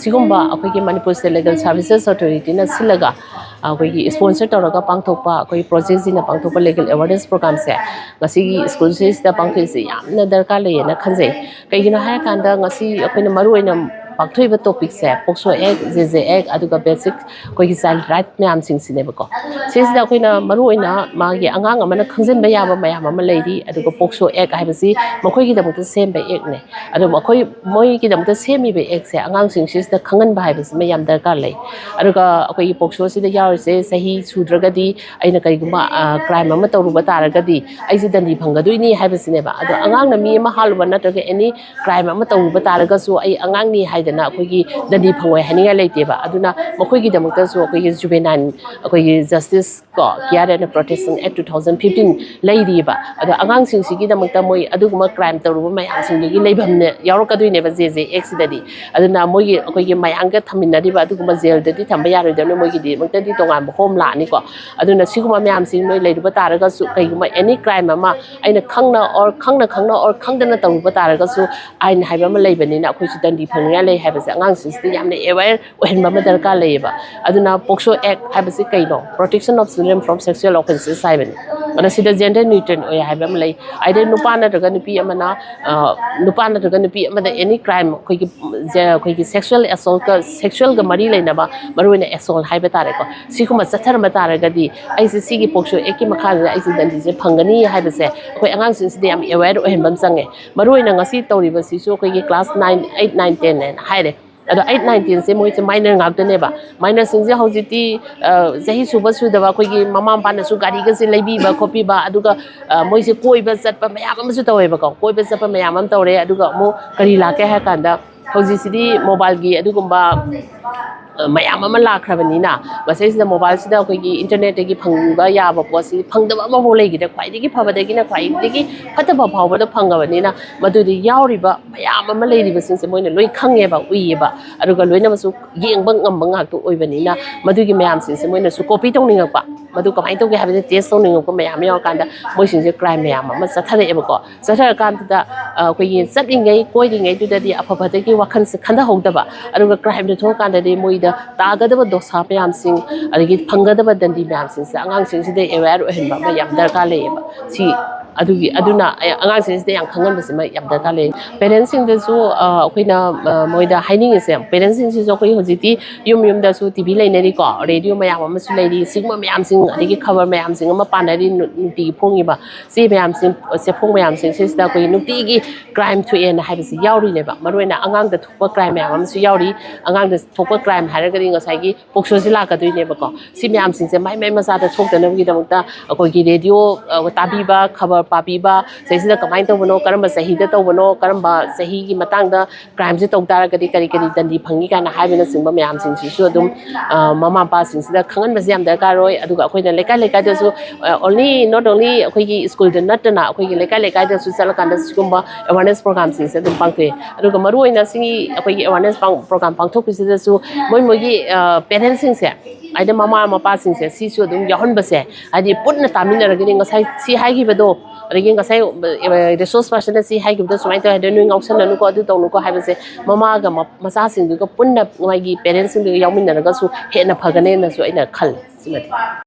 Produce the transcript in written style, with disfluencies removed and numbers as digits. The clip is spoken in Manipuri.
Sigumba akoigi Manipur State Legal Services Authority na silaga akoigi sponsor tawraga pangthokpa akoi project jina pangthokpa legal awareness program se ngasi school se da pangthoi yamna darkar lei na khanjai kaigino ha kanda ngasi akoina maru oina pangthoiba topic se pokso act jj act aduga basic akoigi child right myam sing sinebako sesida akoina maru oina magi angang amana khangjenba yaba mayam ama leidi aduga pokso act haibasi makoi gi damukta semba act ne adu makoi moi gi damukta semi be act se angang sing sesida khangan ba haibasi mayam darkar lei aduga akoigi pokso sida yarise sahi sudragadi aina kaiguma crime ama tawruba taragadi aisi dandi phangadoini haibasineba adu angang na mi ama halwa natraga any crime ama tawruba taragasu ai angang ni haidana akoigi dandi phangoi haninga leiteba aduna makoi gi damukta su akoigi juvenile akoigi justice ko care and protection act 2015 leiriba adu angang sing sigi damukta moi aduguma crime tawruba mayam sing gi leibhamne yaurakadoineba jeje act sidadi aduna moi akoigi mayanga thaminariba aduguma jail dadi thamba yaroidane moi gi dimukta di tongan home la ni ko aduna siguma mayam sing noi leiruba taraga su kaiguma any crime ama aina khangna or khangdana tawruba taraga su ain haiba ma leibani na akhoi dandi phangya lei haibase angang sing yamne aware ohenba ma darkar leiba aduna pokso act haibase kaino protection of children from sexual offenses haibani ana sida gender neutral oya haiba ma lei aide nupa na daga nupi amana nupa na daga nupi amada any crime khoigi sexual assault ka sexual ga mari leina ba maruina assault haiba tare ko siguma chathar ma taragadi aisi sigi pokso act ki makha aisi dandi je phangani haibase khoi angang sing sida yam aware ohenbam change maruina ngasi tawriba sisu khoigi class 9 8 9 10 and haire ado 8 9 10 se moi se minor ngaptane ba minor sing je hojiti jahi suba sudaba khoigi mama pana su gari ga se leibi ba copy ba aduga moi se koi ba chat pa mayam am su tawai ba ko koi ba chat pa mayam am tawre aduga mo kari la ke ha kanda hoji sidi mobile gi adugumba mayam ama lakhrabani basai sida mobile sida akoigi internet gi phangba yaba posi phangdaba ma bo leigi da khwai digi phabadagi na khwai digi phataba phawba da phangabani na madudi yauriba mayam ama leiriba singse moina loi khange ba uiba aduga loina masu yengba ngamba ngakto oibani na madugi mayam singse moina su copy tawninga madu kamai toge habide test tawninga ko mayam yaw kanda moi singse crime mayam ama chathare eba ko chathare kanda akoigi chatingai koiringai tudadi afabadagi wakhan se khanda hogdaba aduga crime de thok kanda de moida tagadaba dosa mayam sing adigi phangadaba dandi mayam sing se angang sing sida aware ohenba ma yam darkar leiba si adugi aduna angang sing sida yang khangan basima yam darkar lei parents sing da su akoina moida haining se parents sing si koi hojiti yum da su tv leinari ko radio mayam ama su leiri sigma mayam sing adigi khabar mayam sing ama panari nuti phongi ba si mayam sing se phong mayam sing sida koi nuti gi crime to en haibisi yauri ne ba maroina angang da thokpa crime mayam ama su yauri angang da thokpa crime haragari ngasai pokso sila ka doine ba ko si myam sing se mai masa da thokdana gi damukta akoi gi radio tabiba khabar pabiba saisida kamai to bono karamba sahi da to bono karamba sahi gi matang da crime se tokdara gadi kari dandi phangi kana haibina singba myam sing su adum mama pa sing sida khangan ba jam darkar roi aduga akoi na lekai da su not only akoi gi school da natna akoi gi lekai da su sala kanda sigumba awareness program sing se dum pangke aduga maru oina singi akoi gi awareness program pangthok pisida su moi gi parents sing se aida mama pa sing se si su dum yahon base adi putna tamina ragini ngasai si haigi bedo ragi ngasai resource person si haigi bedo sumai to hada nu ngausan nu ko adu tong nu ko haibase mama ga masa sing du ko punna ngai gi parents sing du yawmin na ga su he na phagane na su aina khal simati